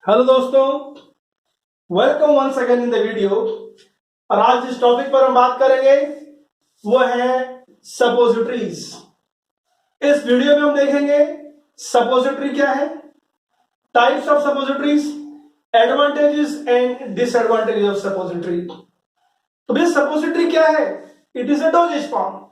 Hello दोस्तों, welcome once again in the video. और आज जिस टॉपिक पर हम बात करेंगे वो है सपोजिटरीज। इस वीडियो में हम देखेंगे सपोजिटरी क्या है, types of suppositories, advantages and disadvantages of suppository. तो भैया सपोजिटरी क्या है? It is a dosage form.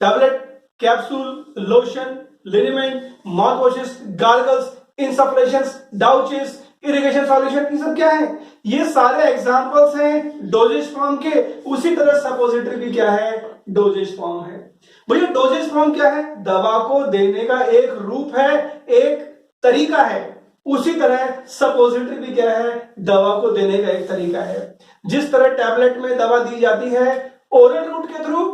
Tablet, capsule, lotion, liniment, mouth washes, gargles, insufflations, douches, irrigation solution, ये सब क्या है? ये सारे एग्जांपल्स हैं डोजेज फॉर्म के। उसी तरह सपोजिटरी भी क्या है? डोजेज फॉर्म है। भैया डोजेज फॉर्म क्या है? दवा को देने का एक रूप है, एक तरीका है। उसी तरह सपोजिटरी भी क्या है? दवा को देने का एक तरीका है। जिस तरह टैबलेट में दवा दी जाती है ओरल रूट के थ्रू,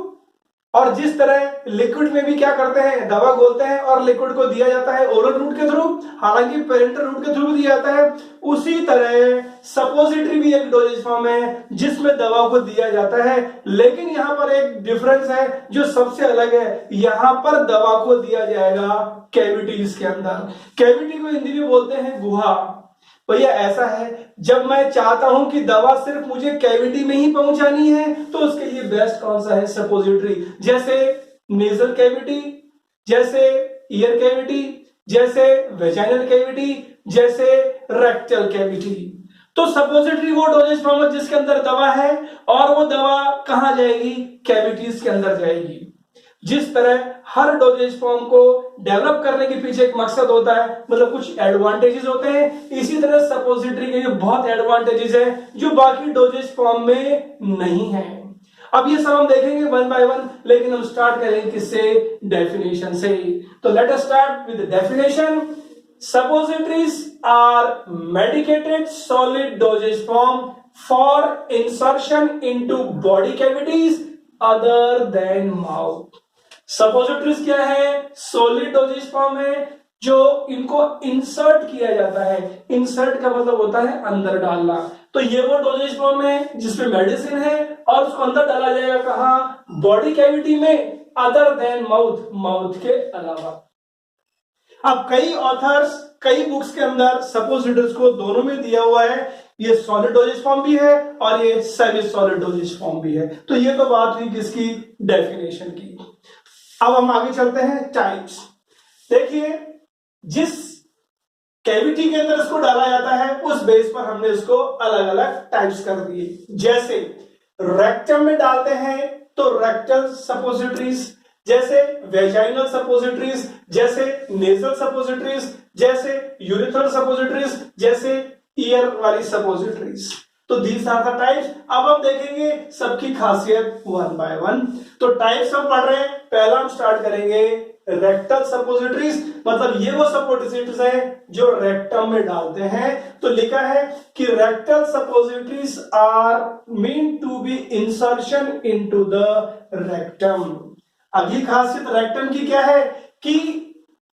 और जिस तरह लिक्विड में भी क्या करते हैं, दवा घोलते हैं और लिक्विड को दिया जाता है ओरल रूट के थ्रू, हालांकि पेरेंटल रूट के थ्रू भी दिया जाता है, उसी तरह सपोजिटरी भी एक डोजेज फॉर्म है जिसमें दवा को दिया जाता है। लेकिन यहां पर एक डिफरेंस है जो सबसे अलग है। यहां पर दवा को दिया जाएगा कैविटीज के अंदर। कैविटी को हिंदी में बोलते हैं गुहा। भैया ऐसा है, जब मैं चाहता हूं कि दवा सिर्फ मुझे कैविटी में ही पहुंचानी है तो उसके लिए बेस्ट कौन सा है? सपोजिटरी। जैसे नेजल कैविटी, जैसे ईयर कैविटी, जैसे वेजाइनल कैविटी, जैसे रेक्टल कैविटी। तो सपोजिटरी वो डोजेज फॉर्म है जिसके अंदर दवा है और वो दवा कहां जाएगी? कैविटीज के अंदर जाएगी। जिस तरह हर डोजेज फॉर्म को डेवलप करने के पीछे एक मकसद होता है, मतलब कुछ एडवांटेजेस होते हैं, इसी तरह सपोजिटरी के बहुत एडवांटेजेस हैं जो बाकी डोजेज फॉर्म में नहीं है। अब ये सब हम देखेंगे वन बाय वन, लेकिन हम स्टार्ट करेंगे किससे? डेफिनेशन से। तो let us start with definition. Suppositories are medicated solid dosage form for insertion into body cavities other than mouth. Suppositories क्या है? सॉलिड डोजेज फॉर्म है जो इनको इंसर्ट किया जाता है। इंसर्ट का मतलब होता है अंदर डालना। तो ये वो डोजेज फॉर्म है जिसमें मेडिसिन है और उसको अंदर डाला जाएगा कहां? बॉडी कैविटी में, अदर देन माउथ, माउथ के अलावा। अब कई ऑथर्स, कई बुक्स के अंदर सपोजिटरीज को दोनों में दिया हुआ है। ये सॉलिड डोजेज फॉर्म भी है और ये सेमी सॉलिड डोजेज फॉर्म भी है। तो ये तो बात हुई किसकी? डेफिनेशन की। अब हम आगे चलते हैं टाइप्स। देखिए, जिस कैविटी के अंदर इसको डाला जाता है उस बेस पर हमने इसको अलग अलग टाइप्स कर दिए। जैसे रेक्टम में डालते हैं तो रेक्टल सपोजिटरीज, जैसे वेजाइनल सपोजिटरीज, जैसे नेजल सपोजिटरीज, जैसे यूरिथ्रल सपोजिटरीज, जैसे ईयर वाली सपोजिटरीज। तो दीज आर द टाइप्स। अब हम देखेंगे सबकी खासियत वन बाय वन। तो टाइप्स हम पढ़ रहे हैं। पहला हम स्टार्ट करेंगे रेक्टल सपोजिटरीज, मतलब ये वो सपोजिटरीज हैं जो रेक्टम में डालते हैं। तो लिखा है कि rectal suppositories are mean to be insertion into the rectum. अगली खासियत रेक्टम की क्या है कि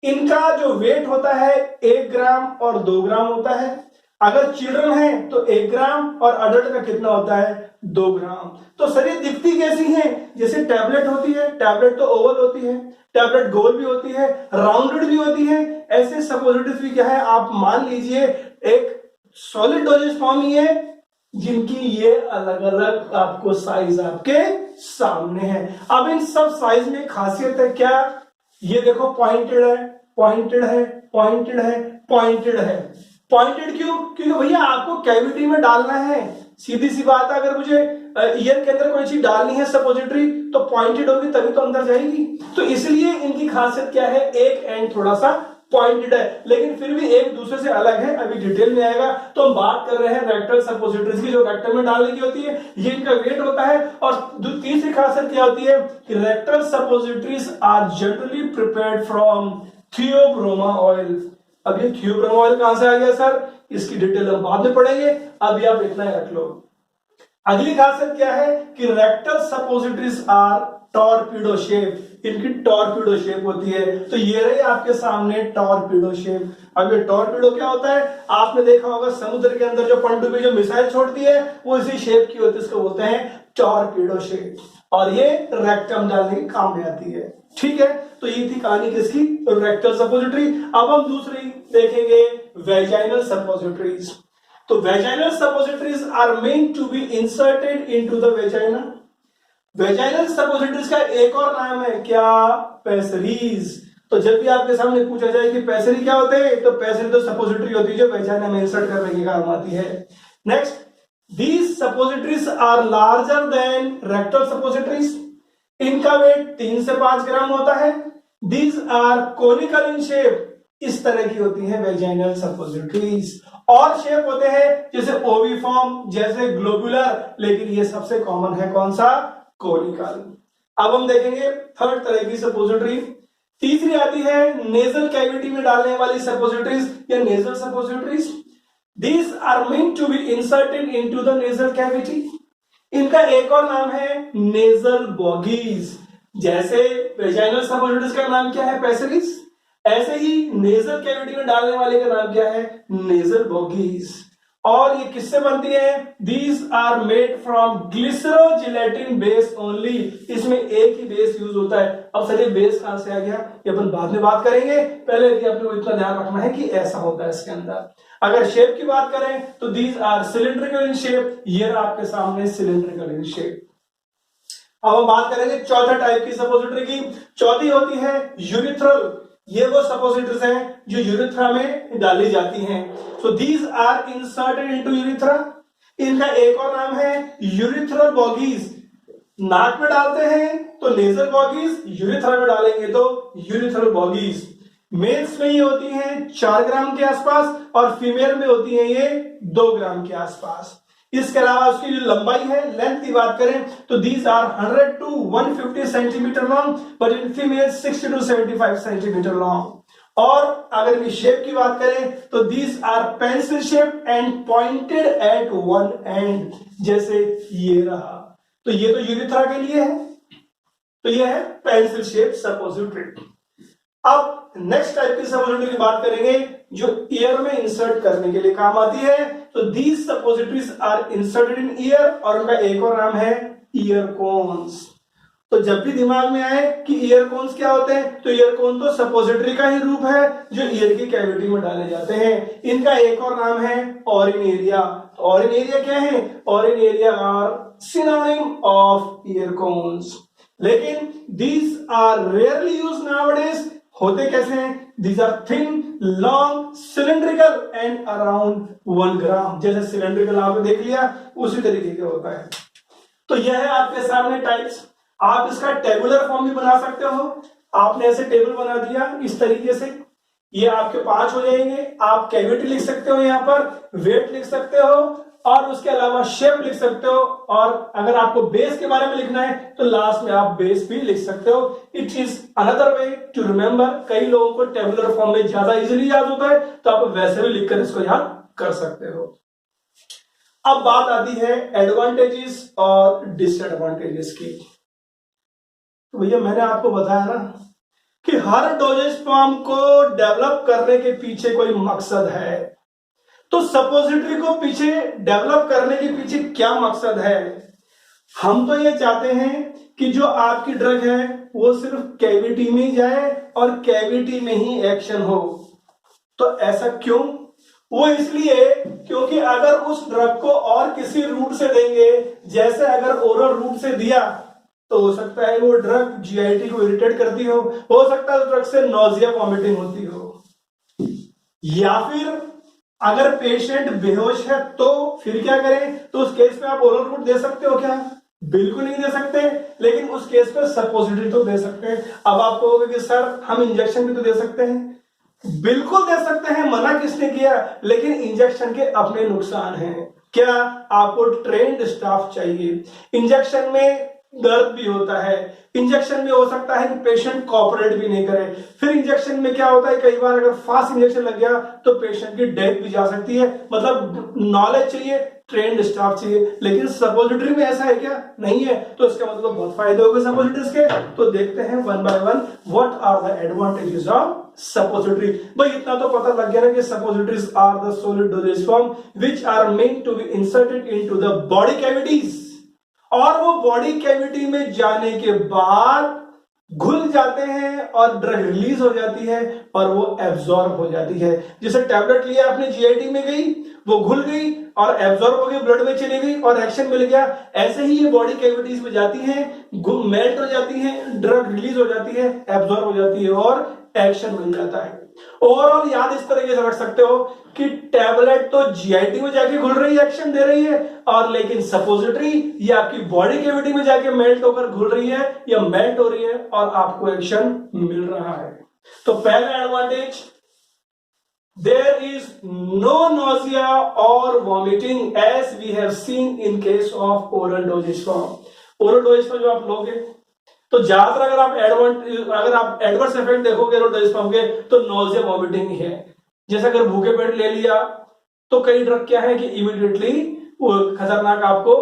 इनका जो वेट होता है 1 ग्राम और 2 ग्राम होता है। अगर चिल्ड्रन है तो 1 ग्राम और अडल्ट का कितना होता है? 2 ग्राम। तो सर ये दिखती कैसी है? जैसे टैबलेट होती है, टैबलेट तो ओवल होती है, टैबलेट गोल भी होती है, राउंडेड भी होती है। ऐसे सपोजिटरीज भी क्या है? आप मान लीजिए एक सॉलिड डोजेज फॉर्म ही है जिनकी ये अलग अलग आपको साइज आपके सामने है। अब इन सब साइज में खासियत है क्या? ये देखो पॉइंटेड है, पॉइंटेड है, पॉइंटेड है, पॉइंटेड है। पॉइंटेड क्यों? क्योंकि भैया आपको कैविटी में डालना है। सीधी सी बात है, अगर मुझे ईयर के अंदर कोई चीज डालनी है सपोजिटरी तो पॉइंटेड होगी तभी तो अंदर जाएगी। तो इसलिए इनकी खासियत क्या है? एक एंड थोड़ा सा पॉइंटेड है, लेकिन फिर भी एक दूसरे से अलग है। अभी डिटेल में आएगा। तो हम बात कर रहे हैं रेक्टल सपोजिटरीज की जो रेक्टम में डालने की होती है। ये इनका वेट होता है। और तीसरी खासियत क्या होती है कि rectal suppositories are generally prepared from theobroma oil. अब ये थियोब्रोमा ऑयल कहां से आ गया सर? इसकी डिटेल हम बाद में पढ़ेंगे, अभी आप इतना ही रख लो। अगली खासियत क्या है कि rectal suppositories are torpedo shape. इनकी टॉर्पीडो शेप होती है। तो ये रही आपके सामने टॉर्पीडो शेप। अब ये टॉर्पीडो क्या होता है? आपने देखा होगा समुद्र के अंदर जो पनडुब्बी जो मिसाइल छोड़ती है वो इसी शेप की होती है, इसको बोलते हैं टॉर्पीडो शेप। और ये रेक्टम डालने के काम में आती है। ठीक है, तो ये थी कहानी किसकी? Rectal suppository. अब हम दूसरी देखेंगे वेजाइनल सपोजिटरीज। तो vaginal suppositories are meant to be inserted into the vagina. Vaginal suppositories का एक और नाम है क्या? पेसरीज। तो जब भी आपके सामने पूछा जाए कि पेसरी क्या होते हैं, तो पेसरी तो सपोजिटरी होती है जो वेजाइना में इंसर्ट करने के काम आती है। Next, these suppositories are larger than rectal suppositories. इनका वेट 3 से 5 ग्राम होता है। These are conical in shape. इस तरह की होती है वेजाइनल सपोजिटरीज। और शेप होते हैं जैसे ओविफॉर्म, जैसे ग्लोबुलर, लेकिन ये सबसे कॉमन है कौन सा? कोनिकल। अब हम देखेंगे थर्ड तरह की सपोजिटरी। तीसरी आती है नेजल कैविटी में डालने वाली सपोजिटरीज या nasal suppositories. These are meant to be inserted into the nasal cavity. इनका एक और नाम है नेजल बॉगीज। जैसे वेजाइनल सपोजिटरीज का नाम क्या है? पेसरीज। ऐसे ही नेजल कैविटी में डालने वाले का नाम क्या है? Nasal bougies. और ये किससे बनती है? These are made from glycerogelatin base only. इसमें एक ही बेस यूज होता है। अब सर ये बेस कहां से आ गया, ये अपन बाद में बात करेंगे। पहले भी अपने को इतना ध्यान रखना है कि ऐसा होता है इसके अंदर। अगर शेप की बात करें तो these are cylindrical in shape. ये आपके सामने सिलिंड्रिकल इन शेप। अब हम बात करेंगे चौथे टाइप की सपोजिटरी की। चौथी होती है यूरिथ्रल। ये वो सपोजिटरीज हैं जो यूरिथ्रा में डाली जाती हैं। So these are inserted into urethra. इनका एक और नाम है यूरिथ्रल बॉगीज। नाक में डालते हैं तो नेजल बॉगीज, यूरिथ्रा में डालेंगे तो यूरिथ्रल बॉगीज। मेल्स में ये होती हैं 4 ग्राम के आसपास और फीमेल में होती है ये 2 ग्राम के आसपास। इसके अलावा उसकी जो लंबाई है, लेंथ की बात करें तो these are 100 to 150 centimetre long, but in female 60 to 75 centimetre long. और अगर इनकी शेप की बात करें तो these are pencil shape and pointed at one end. जैसे ये रहा, तो ये तो यूरिथ्रा के लिए है, तो ये है पेंसिल शेप सपोजिटरी। अब नेक्स्ट टाइप की सपोजिटरी की बात करेंगे जो ईयर में इंसर्ट करने के लिए काम आती है। तो these suppositories are inserted in ear, और उनका एक और नाम है ईयर कोन्स। तो जब भी दिमाग में आए कि ईयर कोन्स क्या होते हैं, तो ईयर कोन तो सपोजिटरी का ही रूप है जो ईयर की कैविटी में डाले जाते हैं। इनका एक और नाम है ऑरिन एरिया। ऑरिन एरिया क्या है? Aurinaria are synonym of ear cones. लेकिन these are rarely used nowadays. होते कैसे हैं? These are thin, long, cylindrical and around 1 ग्राम। जैसे सिलेंड्रिकल आपने देख लिया, उसी तरीके का होता है। तो यह है आपके सामने टाइप्स। आप इसका टेबुलर फॉर्म भी बना सकते हो। आपने ऐसे टेबल बना दिया इस तरीके से, ये आपके 5 हो जाएंगे। आप कैविटी लिख सकते हो, यहाँ पर वेट लिख सकते हो, और उसके अलावा शेप लिख सकते हो। और अगर आपको बेस के बारे में लिखना है तो लास्ट में आप बेस भी लिख सकते हो। It is another way to remember. कई लोगों को टेबुलर फॉर्म में ज्यादा इजीली याद होता है, तो आप वैसे भी लिखकर इसको याद कर सकते हो। अब बात आती है एडवांटेजेस और डिसएडवांटेजेस की। तो भैया मैंने आपको बताया ना कि हर डोजेज फॉर्म को डेवलप करने के पीछे कोई मकसद है। तो सपोजिटरी को पीछे डेवलप करने के पीछे क्या मकसद है? हम तो ये चाहते हैं कि जो आपकी ड्रग है वो सिर्फ कैविटी में ही जाए और कैविटी में ही एक्शन हो। तो ऐसा क्यों? वो इसलिए क्योंकि अगर उस ड्रग को और किसी रूट से देंगे, जैसे अगर ओरल रूट से दिया, तो हो सकता है वो ड्रग जीआईटी को इरिटेट करती हो सकता है उस ड्रग से नोजिया वॉमिटिंग होती हो, या फिर अगर पेशेंट बेहोश है तो फिर क्या करें? तो उस केस में आप ओरल रूट दे सकते हो क्या? बिल्कुल नहीं दे सकते। लेकिन उस केस में सपोजिटरी तो दे सकते हैं। अब आप कहोगे कि सर हम इंजेक्शन भी तो दे सकते हैं। बिल्कुल दे सकते हैं, मना किसने किया? लेकिन इंजेक्शन के अपने नुकसान हैं। क्या? आपको ट्रेन्ड स्टाफ चाहिए। इंजेक्शन में दर्द भी होता है, इंजेक्शन में हो सकता है कि पेशेंट कोऑपरेट भी नहीं करे। फिर इंजेक्शन में क्या होता है, कई बार अगर फास्ट इंजेक्शन लग गया तो पेशेंट की डेथ भी जा सकती है। मतलब नॉलेज चाहिए, ट्रेन्ड स्टाफ चाहिए। लेकिन सपोजिटरी में ऐसा है क्या? नहीं है। तो इसका मतलब बहुत फायदे हो गए सपोजिटरीज के। तो देखते हैं one by one what are the advantages of suppository. भाई इतना तो पता लग गया ना कि suppositories are the solid dosage form which are meant to be inserted into the body cavities. और वो बॉडी कैविटी में जाने के बाद घुल जाते हैं और ड्रग रिलीज हो जाती है और वो एब्जॉर्ब हो जाती है। जैसे टैबलेट लिया आपने, जीआईटी में गई, वो घुल गई और एब्जॉर्ब हो गई, ब्लड में चली गई और एक्शन मिल गया। ऐसे ही ये बॉडी कैविटीज में जाती हैं, मेल्ट हो जाती हैं, ड्रग रिलीज हो जाती है, एब्जॉर्ब हो जाती है और एक्शन मिल जाता है। ओवरऑल याद इस तरीके से रख सकते हो कि टैबलेट तो जीआईटी में जाके घुल रही है, एक्शन दे रही है, और लेकिन सपोजिटरी ये आपकी बॉडी कैविटी में जाके मेल्ट होकर घुल रही है या मेल्ट हो रही है और आपको एक्शन मिल रहा है। तो पहला advantage, there is no nausea और vomiting as we have seen in case of oral dosage form. Oral dosage में जो आप लोगे तो ज्यादातर अगर आप एडवर्स इफेक्ट देखोगे ओरल डोजेज फॉर्म के तो नोजिया वॉमिटिंग ही है। जैसे अगर भूखे पेट ले लिया तो कई ड्रग क्या है कि इमीडिएटली खतरनाक आपको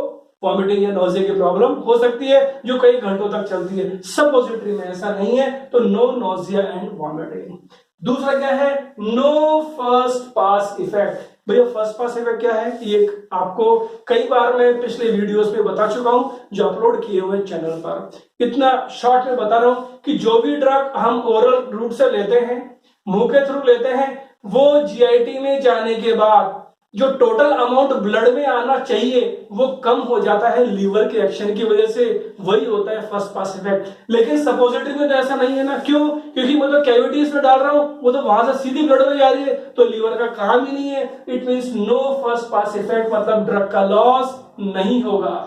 वॉमिटिंग या नोजिया की प्रॉब्लम हो सकती है जो कई घंटों तक चलती है। सपोजिटरी में ऐसा नहीं है, तो नो नोजिया एंड वॉमिटिंग। दूसरा क्या है, नो फर्स्ट पास इफेक्ट। भैया फर्स्ट पास इफेक्ट क्या है, ये आपको कई बार मैं पिछले वीडियोस में बता चुका हूं जो अपलोड किए हुए चैनल पर। इतना शॉर्ट में बता रहा हूं कि जो भी ड्रग हम ओरल रूट से लेते हैं, मुंह के थ्रू लेते हैं, वो जीआईटी में जाने के बाद जो टोटल अमाउंट ब्लड में आना चाहिए वो कम हो जाता है लीवर के एक्शन की वजह से, वही होता है फर्स्ट पास इफेक्ट। लेकिन सपोजिटरी में तो ऐसा नहीं है ना, क्यों? क्योंकि मैं तो कैविटीज में डाल रहा हूं, वो तो वहां से सीधी ब्लड में जा रही है, तो लीवर का काम ही नहीं है। It means no first pass effect, मतलब ड्रग का लॉस नहीं होगा।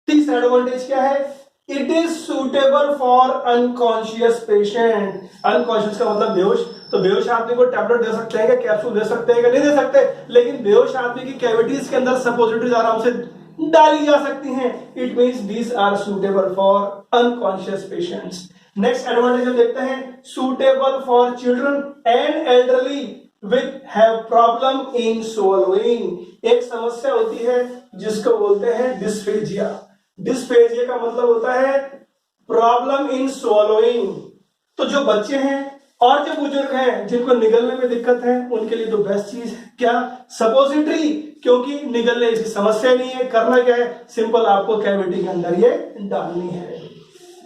तीसरा एडवांटेज क्या है, it is suitable for unconscious patient. Unconscious का मतलब बेहोश, तो बेहोश आदमी को टैबलेट दे सकते हैं क्या, कैप्सूल दे सकते हैं क्या? नहीं दे सकते, लेकिन बेहोश आदमी की कैविटीज के अंदर सपोजिटरीज आराम से डाली जा सकती हैं। It means these are suitable for unconscious patients. Next advantage हम देखते हैं, suitable for children and elderly with have problem in swallowing. एक समस्या होती है जिसको बोलते हैं डिस्फेजिया। डिस्फेजिया का मतलब होता है प्रॉब्लम इन स्वॉलोइंग। तो जो बच्चे हैं और जो बुजुर्ग हैं जिनको निगलने में दिक्कत है उनके लिए तो बेस्ट चीज है क्या, सपोजिटरी, क्योंकि निगलने की समस्या नहीं है। करना क्या है, सिंपल आपको कैविटी के अंदर ये डालनी है।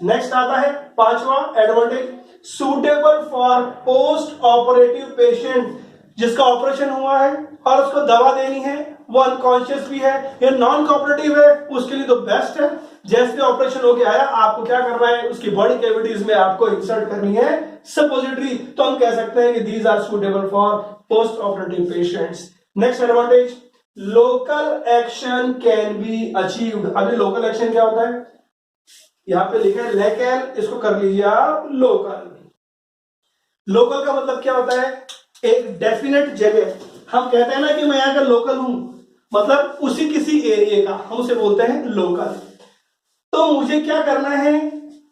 नेक्स्ट आता है पांचवा advantage, suitable for post operative patient. जिसका ऑपरेशन हुआ है और उसको दवा देनी है, वो अनकॉन्शियस भी है या नॉन कोऑपरेटिव है, उसके लिए तो बेस्ट है। जैसे ऑपरेशन होके आया, आपको क्या करना है, उसकी बॉडी कैविटीज में आपको इंसर्ट करनी है सपोजिटरी। तो हम कह सकते हैं कि these are suitable for post operative patients. Next advantage, local action can be achieved. अभी लोकल एक्शन क्या होता है, यहां पे लिखा है लेकल, इसको कर लीजिए आप लोकल। लोकल का मतलब क्या होता है, एक डेफिनेट जगह। हम कहते हैं ना कि मैं यहां का लोकल हूं, मतलब उसी किसी एरिया का, हम उसे बोलते हैं लोकल। तो मुझे क्या करना है,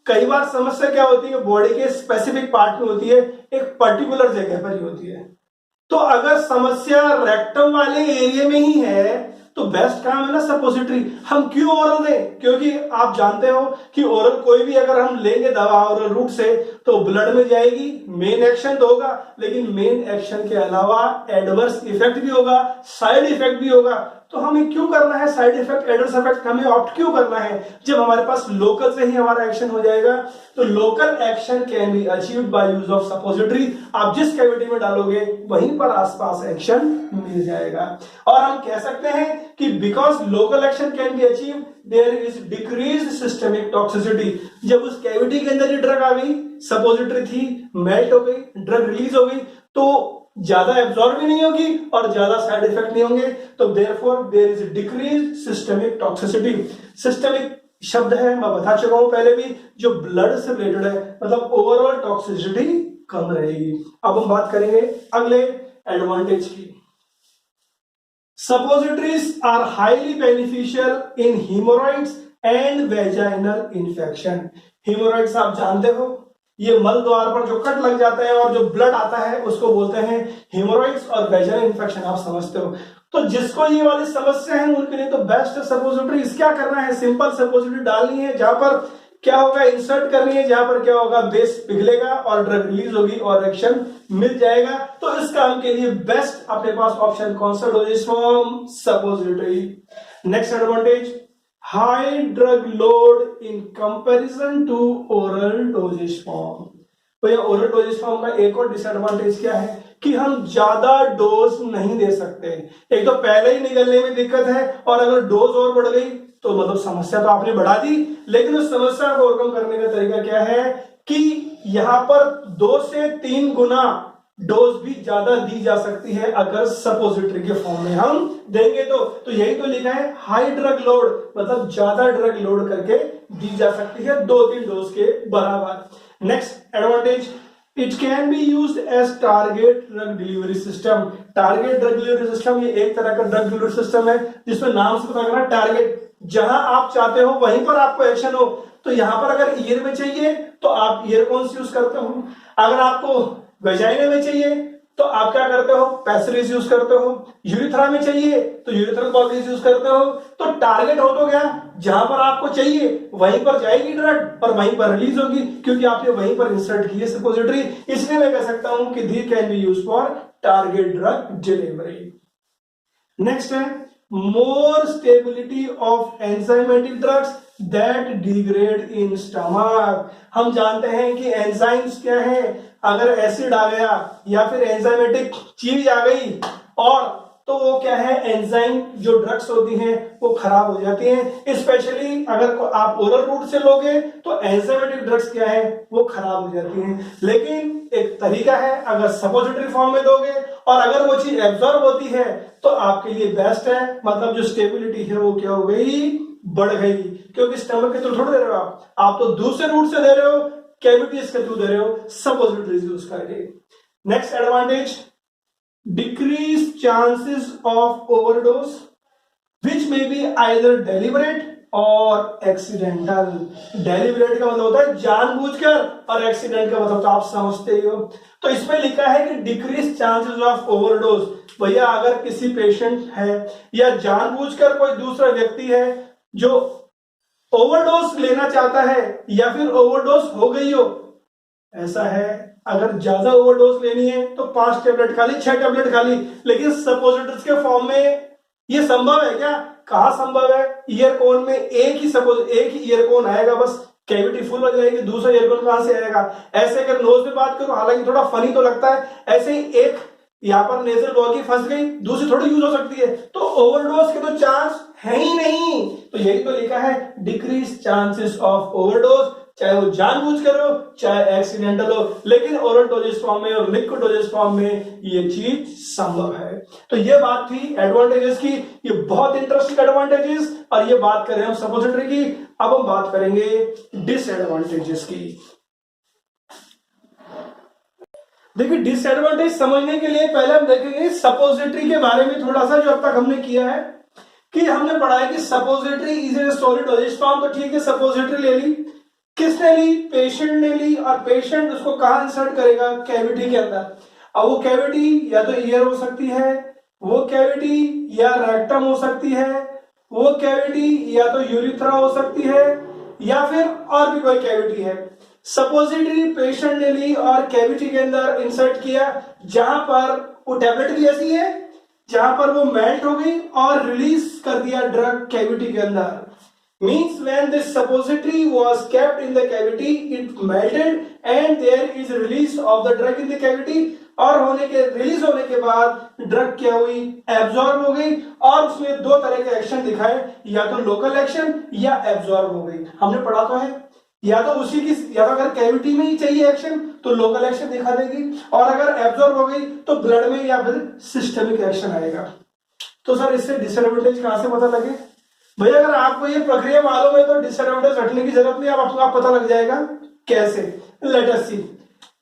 कई बार समस्या क्या होती है, बॉडी के स्पेसिफिक पार्ट में होती है, एक पर्टिकुलर जगह पर ही होती है। तो अगर समस्या रेक्टम वाले एरिया में ही है तो बेस्ट काम है ना सपोजिटरी। हम क्यों ओरल दें, क्योंकि आप जानते हो कि ओरल कोई भी अगर हम लेंगे दवा ओरल रूट से तो ब्लड में जाएगी, मेन एक्शन तो होगा, लेकिन मेन एक्शन के अलावा एडवर्स इफेक्ट भी होगा, साइड इफेक्ट भी होगा। तो हमें क्यों करना है साइड इफेक्ट, एडवर्स इफेक्ट हमें ऑप्ट क्यों करना है, जब हमारे पास लोकल से ही हमारा एक्शन हो जाएगा। तो local action can be achieved by use of suppository. आप जिस कैविटी में डालोगे वहीं पर आसपास एक्शन मिल जाएगा। और हम कह सकते हैं कि because local action can be achieved there is decreased systemic toxicity. जब उस कैविटी के अंदर ही ड्रग आ गई, सपोजिटरी थी, मेल्ट हो गई, ड्रग रिलीज हो गई, तो ज्यादा एब्जॉर्ब भी नहीं होगी और ज्यादा साइड इफेक्ट नहीं होंगे। तो therefore there is decreased systemic toxicity. Systemic शब्द है, मैं बता चुका हूं पहले भी, जो ब्लड से रिलेटेड है, मतलब ओवरऑल टॉक्सिसिटी कम रहेगी। अब हम बात करेंगे अगले एडवांटेज की। Suppositories are highly beneficial in haemorrhoids and vaginal infection. Haemorrhoids आप जानते हो, ये मल द्वार पर जो कट लग जाता है और जो ब्लड आता है उसको बोलते हैं हीमोरॉइड्स, और वेजाइनल इन्फेक्शन आप समझते हो। तो जिसको ये वाली समस्या है उनके लिए तो बेस्ट है सपोजिटरी। क्या करना है, सिंपल सपोजिटरी डालनी है, जहां पर क्या होगा, इंसर्ट करनी है, जहां पर क्या होगा, बेस पिघलेगा और ड्रग रिलीज होगी और एक्शन मिल जाएगा। तो इस काम के लिए बेस्ट अपने पास ऑप्शन कौन सा, dosage form, suppository. Next advantage, high drug load in comparison to oral dosage form. तो ये ओरल डोजेज फॉर्म का एक और डिसएडवांटेज क्या है कि हम ज्यादा डोज नहीं दे सकते। एक तो पहले ही निकलने में दिक्कत है, और अगर डोज और बढ़ गई तो मतलब समस्या तो आपने बढ़ा दी। लेकिन उस समस्या को ओवरकम करने का तरीका क्या है कि यहां पर 2 से 3 गुना डोज भी ज्यादा दी जा सकती है अगर सपोजिटरी के फॉर्म में हम देंगे तो यही तो लिखा है हाई ड्रग लोड, मतलब ज्यादा ड्रग लोड करके दी जा सकती है 2-3 डोज के बराबर। Next advantage, it can be used as target drug delivery system. Target drug delivery system ये एक तरह का ड्रग डिलीवरी सिस्टम है जिसमें नाम से पता लगा टारगेट, जहां आप चाहते हो वहीं पर आपको एक्शन हो। तो यहां पर अगर ईयर में चाहिए तो आप ईयर कॉन्स यूज करते हो, अगर आपको वेजाइना में चाहिए तो आप क्या करते हो, पैसिलिस यूज करते हो, यूरिथ्रा में चाहिए तो यूरिथ्रल पॉलिस यूज करते हो। तो टारगेट हो तो गया, जहां पर आपको चाहिए वहीं पर जाएगी ड्रग और वहीं पर रिलीज होगी, क्योंकि आपने वहीं पर इंसर्ट की है सपोजिटरी। इसलिए मैं कह सकता हूं कि they can be use for target drug delivery. Next है more stability of enzymatic drugs that degrade in stomach. हम जानते हैं कि एंजाइम्स क्या है, अगर एसिड आ गया या फिर एंजाइमेटिक चीज आ गई और तो वो क्या है, एंजाइम जो ड्रग्स होती हैं वो खराब हो जाती हैं। स्पेशली अगर आप ओरल रूट से लोगे तो एंजाइमेटिक ड्रग्स क्या है वो खराब हो जाती हैं। लेकिन एक तरीका है, अगर सपोजिटरी फॉर्म में दोगे और अगर वो चीज एब्जॉर्ब होती है तो आपके लिए बेस्ट है, मतलब जो स्टेबिलिटी है वो क्या हो गई, बढ़ गई। क्योंकि स्टमक के थ्रू थोड़ा दे रहे हो आप तो दूसरे रूट से दे रहे हो, कैविटीज के थ्रू दे रहे हो सपोजिटरीज यूज करके। Next advantage, decrease chances of overdose which may be either deliberate और एक्सीडेंटल। डेलिबरेट का मतलब होता है जानबूझकर, और एक्सीडेंट का मतलब तो आप समझते ही हो। तो इसमें लिखा है कि डिक्रीज चांसेस ऑफ ओवरडोज। भैया अगर किसी पेशेंट है या जानबूझकर कोई दूसरा व्यक्ति है जो ओवरडोज लेना चाहता है या फिर ओवरडोज हो गई हो, ऐसा है अगर ज्यादा ओवरडोज लेनी है तो 5 टेबलेट खा ली, 6 टेबलेट खा ली। लेकिन सपोजिटरीज के फॉर्म में ये संभव है क्या, कहां संभव है। ईयर कोन में एक ही ईयर कोन आएगा, बस कैविटी फुल हो जाएगी, दूसरा ईयर कोन कहां से आएगा। ऐसे अगर नोज में बात करो, हालांकि थोड़ा फनी तो लगता है, ऐसे ही एक यहां पर नेजल बॉगी फंस गई, दूसरी थोड़ी यूज हो सकती है, तो ओवरडोज के तो चांस है ही नहीं। तो यही तो लिखा है डिक्रीज चांसेस ऑफ ओवरडोज, चाहे वो जानबूझकर हो चाहे एक्सीडेंटल हो, लेकिन ओरल डोजेस फॉर्म में और लिक्विड डोजेस फॉर्म में ये चीज संभव है। तो ये बात थी एडवांटेजेस की, ये बहुत इंटरेस्टिंग एडवांटेजेस, और ये बात करें हम सपोजिटरी की। अब हम बात करेंगे डिसएडवांटेजेस की। देखिए डिसएडवांटेज समझने के लिए पहले हम देखेंगे सपोजिटरी के बारे में थोड़ा सा, जो अब तक हमने किया है कि हमने पढ़ा है कि suppository is a solid dosage form. तो ठीक है, सपोजिटरी ले ली, किसने ली, पेशेंट ने ली, और पेशेंट उसको कहां इंसर्ट करेगा, कैविटी के अंदर। अब वो कैविटी या तो ईयर हो सकती है, वो कैविटी या रेक्टम हो सकती है, वो कैविटी या तो यूरिथ्रा हो सकती है, या फिर और भी कोई कैविटी है। सपोजिटरी पेशेंट ने ली और कैविटी के अंदर इंसर्ट किया, जहां पर वो टेबलेट भी ऐसी है जहां पर वो मेल्ट हो गई और रिलीज कर दिया ड्रग कैविटी के अंदर। Means when this suppository was kept in the cavity, it melted and there is release of the drug in the cavity, और रिलीज होने के बाद ड्रग क्या हुई, एब्जॉर्ब हो गई, और उसमें 2 तरह के एक्शन दिखाए, या तो लोकल एक्शन या एब्जॉर्ब हो गई। हमने पढ़ा तो है, या तो उसी की, या तो अगर कैविटी में ही चाहिए एक्शन तो लोकल एक्शन दिखा देगी, और अगर एब्जॉर्ब हो गई तो ब्लड में या फिर सिस्टमिक एक्शन आएगा। तो सर इससे डिसएडवांटेज कहां से पता लगे भैया, अगर आपको ये प्रक्रिया मालूम है तो डिसएडवांटेज रखने की जरूरत नहीं, आप पता लग जाएगा कैसे। लेट अस सी,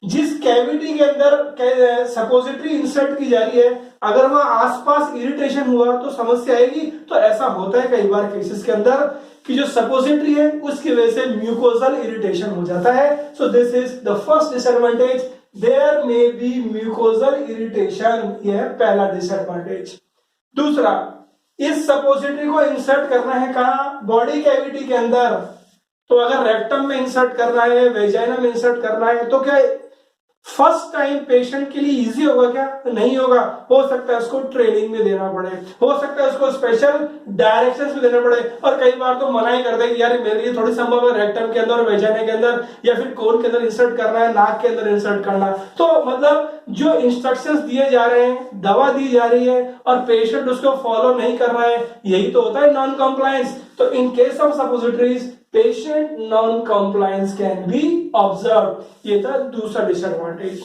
जिस कैविटी के अंदर सपोजिटरी इंसर्ट की जा रही है, अगर वहां आसपास इरिटेशन हुआ तो समस्या आएगी। तो ऐसा होता है कई बार केसेस के अंदर कि जो सपोजिटरी है उसकी वजह से म्यूकोजल इरिटेशन हो जाता है। So this is the first disadvantage, there may be mucosal irritation, यह पहला डिसएडवांटेज। दूसरा, इस सपोजिटरी को इंसर्ट करना है कहां, बॉडी कैविटी के अंदर। तो अगर रेक्टम में इंसर्ट करना है, वेजाइना में इंसर्ट करना है, तो क्या फर्स्ट टाइम पेशेंट के लिए इजी होगा क्या? नहीं होगा। हो सकता है उसको ट्रेनिंग में देना पड़े, हो सकता है उसको स्पेशल डायरेक्शंस भी देने पड़े, और कई बार तो मना ही कर दे कि यार मेरे लिए थोड़ी संभव है रेक्टम के अंदर और वेजाइना के अंदर या फिर कोन के अंदर इंसर्ट करना है, नाक के अंदर इंसर्ट करना। तो मतलब जो इंस्ट्रक्शंस दिए जा रहे हैं, दवा दी जा रही है और पेशेंट उसको फॉलो नहीं कर रहा है, यही तो होता है नॉन कंप्लायंस। तो इन case of suppositories patient non compliance can be observe. ये था दूसरा डिसएडवांटेज।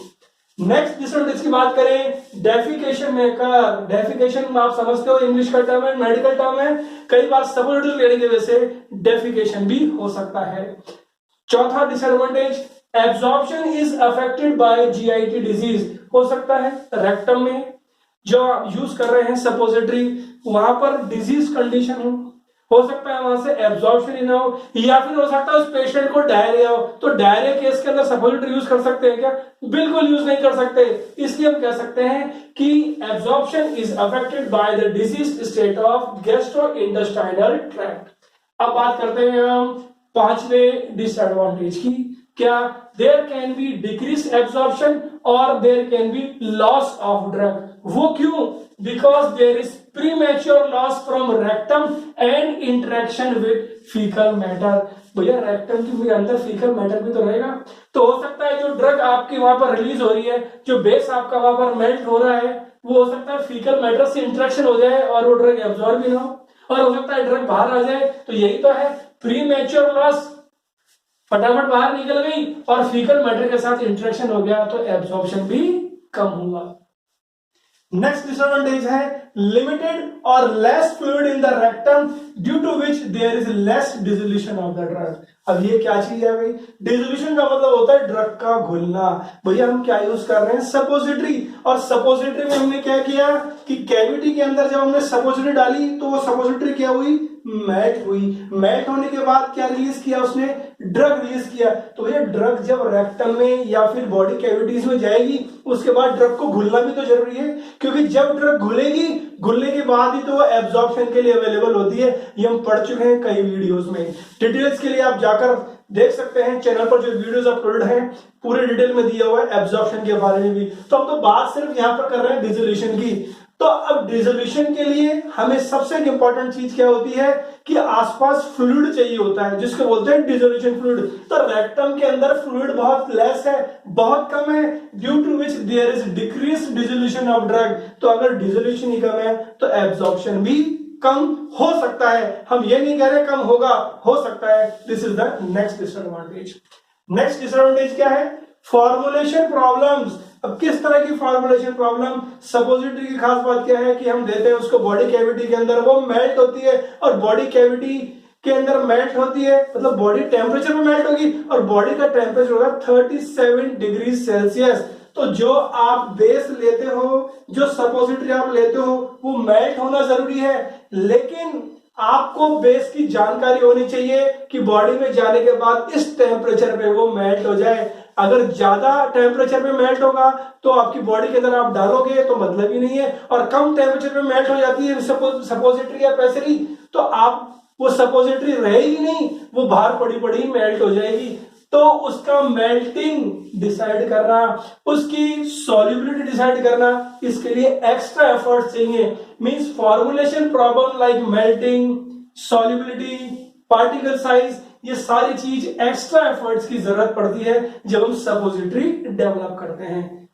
नेक्स्ट डिसएडवांटेज की बात करें, डेफिकेशन मेकर। डेफिकेशन आप समझते हो इंग्लिश का टर्म है, मेडिकल टर्म है। कई बार सपोजिटरी लेने की वजह से डेफिकेशन भी हो सकता है। चौथा disadvantage, absorption is affected by GIT disease. हो सकता है रेक्टम में जो आप यूज कर रहे हैं सपोजिटरी, वहां पर डिजीज कंडीशन हो सकता है वहां से एब्जॉर्प्शन ही ना हो, या फिर हो सकता है उस पेशेंट को डायरिया हो। तो डायरिया केस के अंदर सपोजिटरी यूज कर सकते हैं क्या? बिल्कुल यूज नहीं कर सकते। इसलिए हम कह सकते हैं कि absorption is affected by the disease state of gastrointestinal tract. अब बात करते हैं हम पांचवें डिसएडवांटेज की। क्या? There can be decrease absorption और there can be loss of drug. वो क्यों? Because there is premature loss from rectum and interaction with fecal matter. भैया रेक्टम के अंदर फीकल मैटर भी तो रहेगा, तो हो सकता है जो ड्रग आपकी वहां पर रिलीज हो रही है, जो बेस आपका वहां पर मेल्ट हो रहा है, वो हो सकता है फीकल मैटर से इंटरेक्शन हो जाए और वो ड्रग एब्जॉर्ब भी ना हो, और हो सकता है ड्रग बाहर आ जाए। तो यही तो है प्रीमेच्योर लॉस, फटाफट बाहर निकल गई और फीकल मैटर के साथ इंटरेक्शन हो गया, तो एब्जॉर्प्शन भी कम हुआ। नेक्स्ट डिसएडवांटेज है लिमिटेड और less fluid in the rectum due to which there is less dissolution of the drug. अब ये क्या चीज है भाई? डिसोल्यूशन का मतलब होता है ड्रग का घुलना। भैया हम क्या यूज कर रहे हैं? सपोजिटरी। और सपोजिटरी में हमने क्या किया कि कैविटी के अंदर जब हमने सपोजिटरी डाली तो वो सपोजिटरी क्या हुई? मेल्ट हुई। मेल्ट होने के बाद क्या रिलीज किया उसने? ड्रग रिलीज किया। तो भैया ड्रग जब रेक्टम में या फिर बॉडी कैविटीज में जाएगी उसके बाद ड्रग को घुलना भी तो जरूरी है, क्योंकि जब ड्रग घुलेगी, घुलने के बाद ही तो वो एब्जॉर्प्शन के लिए अवेलेबल होती है। ये हम पढ़ चुके हैं कई वीडियोस में। डिटेल्स के लिए आप जाकर देख सकते हैं चैनल पर जो वीडियोस अपलोडेड हैं, पूरे डिटेल में दिया हुआ है एब्जॉर्प्शन के बारे में भी। तो हम तो बात सिर्फ यहाँ पर कर रहे हैं डिसोल्यूशन की। तो अब डिसोल्यूशन के लिए हमें सबसे इंपॉर्टेंट चीज क्या होती है कि आसपास फ्लूइड चाहिए होता है, जिसको बोलते हैं डिसोल्यूशन फ्लूइड। तो रेक्टम के अंदर फ्लूइड बहुत लेस है, बहुत कम है, due to which there is decrease dissolution of drug. तो अगर डिसोल्यूशन ही कम है तो एब्जॉर्प्शन भी कम हो सकता है। हम ये नहीं कह रहे कम होगा, हो सकता है। This is the next disadvantage. Next disadvantage क्या है? Formulation problems. अब किस तरह की फॉर्मुलेशन प्रॉब्लम? सपोजिटरी की खास बात क्या है कि हम देते हैं उसको बॉडी कैविटी के अंदर, वो मेल्ट होती है, और बॉडी कैविटी के अंदर मेल्ट होती है मतलब बॉडी टेम्परेचर में मेल्ट होगी, और बॉडी का टेम्परेचर होगा 37 डिग्री सेल्सियस। तो जो आप बेस लेते हो, जो सपोजिटरी आप लेते हो, वो मेल्ट होना जरूरी है, लेकिन आपको बेस की जानकारी होनी चाहिए कि बॉडी में जाने के बाद इस टेम्परेचर पे वो मेल्ट हो जाए। अगर ज्यादा टेम्परेचर पे मेल्ट होगा तो आपकी बॉडी के अंदर आप डालोगे तो मतलब ही नहीं है, और कम टेम्परेचर पे मेल्ट हो जाती है सपोजिटरी या पेसरी, तो आप वो सपोजिटरी रहेगी नहीं, वो बाहर पड़ी पड़ी मेल्ट हो जाएगी। तो उसका मेल्टिंग डिसाइड करना, उसकी सॉल्युबिलिटी डिसाइड करना, इसके लिए एक्स्ट्रा एफर्ट चाहिए। Means formulation problem like melting, solubility, particle size, ये सारी चीज एक्स्ट्रा एफर्ट्स की जरूरत पड़ती है जब हम सपोजिटरी डेवलप करते हैं।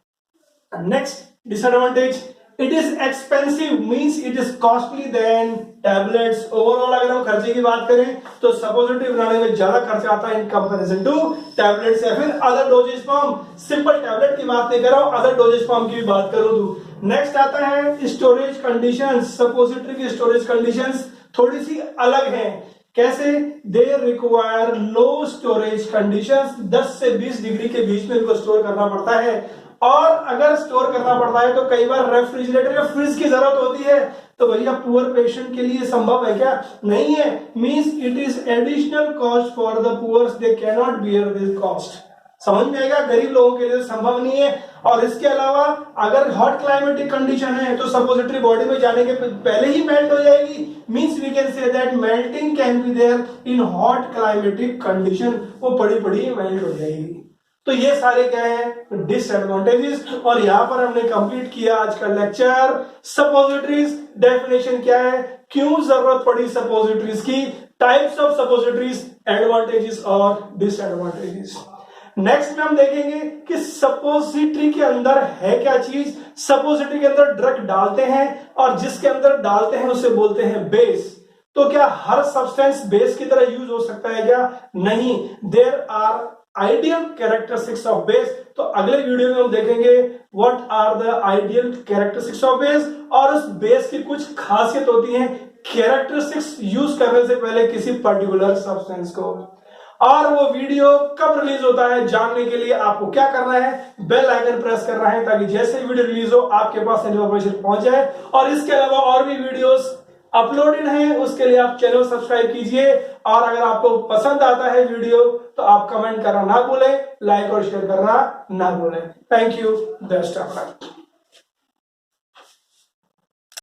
Next disadvantage, it is expensive, means it is costly than tablets. Overall अगर हम खर्चे की बात करें तो सपोजिटरी बनाने में ज्यादा खर्चा आता है इन कंपैरिजन टू टैबलेट्स या फिर other doses form. Simple tablet की बात नहीं कर रहा हूं, अदर डोजेज फॉर्म की भी बात करूं तो। नेक्स्ट आता है स्टोरेज कंडीशंस। सपोजिटरी की स्टोरेज कंडीशंस थोड़ी सी अलग है। कैसे? They require low storage conditions, 10 से 20 डिग्री के बीच में इनको स्टोर करना पड़ता है, और अगर स्टोर करना पड़ता है तो कई बार रेफ्रिजरेटर या फ्रिज की जरूरत होती है। तो भैया पुअर पेशेंट के लिए संभव है क्या? नहीं है। Means it is additional cost for the poors, they can not bear this cost. समझ में आएगा? गरीब लोगों के लिए संभव नहीं है। और इसके अलावा अगर हॉट क्लाइमेटिक कंडीशन है तो सपोजिटरी बॉडी में जाने के पहले ही मेल्ट हो जाएगी। Means we can say that melting can be there in hot climatic condition, वो पड़ी पड़ी मेल्ट हो जाएगी। तो ये सारे क्या है डिसएडवांटेजेस। और यहां पर हमने कंप्लीट किया आज का लेक्चर सपोजिटरीज। डेफिनेशन क्या है, क्यों जरूरत पड़ी सपोजिटरीज की, टाइप्स ऑफ सपोजिटरीज, एडवांटेजेस और डिसएडवांटेजेस। नेक्स्ट में हम देखेंगे कि सपोजिटरी के अंदर है क्या चीज। सपोजिटरी के अंदर ड्रग डालते हैं और जिसके अंदर डालते हैं उसे बोलते हैं बेस। तो क्या हर सब्सटेंस बेस की तरह यूज हो सकता है क्या? नहीं। There are ideal characteristics of base. तो अगले वीडियो में हम देखेंगे what are the ideal characteristics of base, और उस बेस की कुछ खासियत होती है कैरेक्टरिस्टिक्स यूज करने से पहले किसी पर्टिकुलर सब्सटेंस को। और वो वीडियो कब रिलीज होता है जानने के लिए आपको क्या करना है, बेल आइकन प्रेस करना है ताकि जैसे वीडियो रिलीज हो आपके पास इन्फॉर्मेशन पहुंच जाए। और इसके अलावा और भी वीडियोस अपलोडेड हैं, उसके लिए आप चैनल सब्सक्राइब कीजिए। और अगर आपको पसंद आता है वीडियो तो आप कमेंट करना ना भूलें, लाइक और शेयर करना ना भूलें। Thank you, best of luck.